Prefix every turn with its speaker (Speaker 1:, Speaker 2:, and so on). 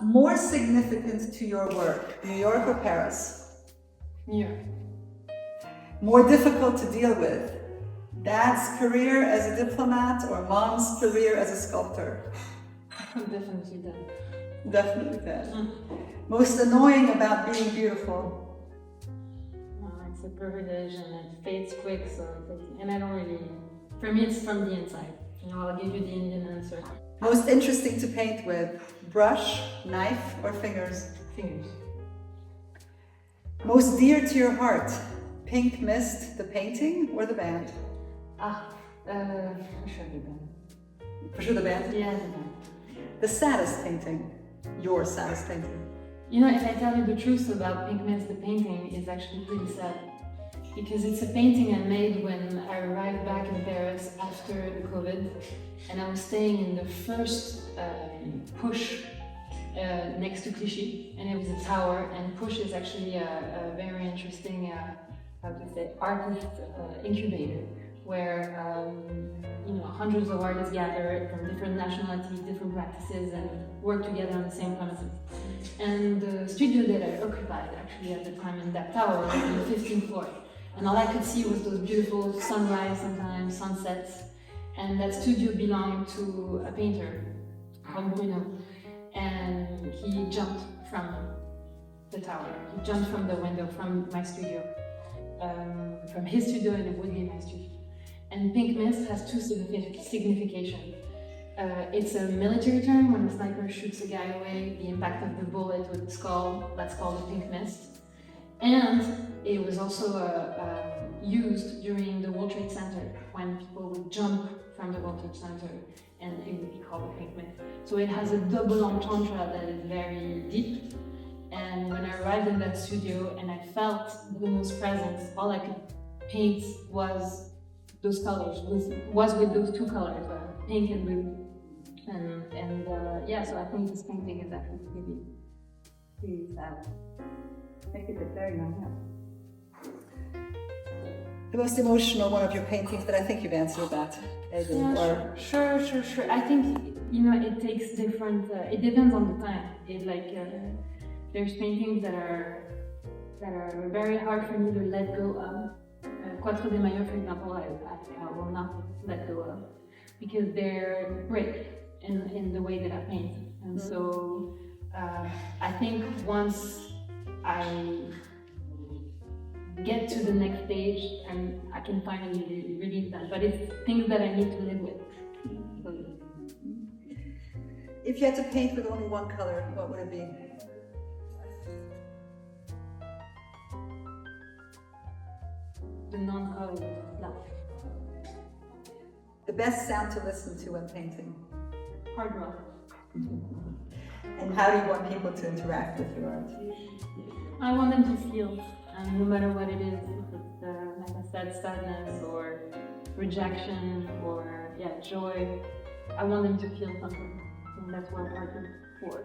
Speaker 1: More significant to your work, New York or Paris?
Speaker 2: New York.
Speaker 1: More difficult to deal with, Dad's career as a diplomat or Mom's career as a sculptor?
Speaker 2: Definitely that.
Speaker 1: Definitely that. Most annoying about being beautiful?
Speaker 2: It's a privilege and it fades quick, and I don't really, for me it's from the inside. I'll give you the Indian answer.
Speaker 1: Most interesting to paint with, brush, knife or fingers?
Speaker 2: Fingers.
Speaker 1: Most dear to your heart, PINKMIST, the painting or the band?
Speaker 2: For sure the band.
Speaker 1: For sure the band?
Speaker 2: Yeah, the band.
Speaker 1: The saddest painting, your saddest painting?
Speaker 2: If I tell you the truth about PINKMIST, the painting is actually pretty sad. Because it's a painting I made when I arrived back in Paris after the COVID, and I was staying in the first Push next to Clichy, and it was a tower, and Push is actually a very interesting, artist incubator, where hundreds of artists gather from different nationalities, different practices, and work together on the same premises. And the studio that I occupied actually at the time in that tower was on the 15th floor. And all I could see was those beautiful sunrise, sometimes sunsets. And that studio belonged to a painter, Bruno. And he jumped from the tower. He jumped from the window, from my studio. From his studio, and it would be my studio. And PINKMIST has two significations. It's a military term. When the sniper shoots a guy away, the impact of the bullet with the skull, that's called a PINKMIST. And it was also used during the World Trade Center, when people would jump from the World Trade Center, and it would be called a PINKMIST. So it has a double entendre that is very deep. And when I arrived in that studio and I felt Bruno's presence, all I could paint was those colors, was with those two colors, pink and blue. So I think this painting is actually pretty sad. Make it very nice.
Speaker 1: The most emotional one of your paintings, but I think you've answered that.
Speaker 2: Yeah, sure. I think, it takes different, it depends on the time. There's paintings that are very hard for me to let go of. Quattro de Mayo, for example, I will not let go of, because they're great in the way that I paint. And so I think once I get to the next stage, and I can finally release them, but it's things that I need to live with.
Speaker 1: If you had to paint with only one color, what would it be?
Speaker 2: The non-color black.
Speaker 1: The best sound to listen to when painting?
Speaker 2: Hard rock.
Speaker 1: And how do you want people to interact with your art?
Speaker 2: I want them to feel, no matter what it is, if it's like I said, sadness or rejection or joy. I want them to feel something, and that's what art is for.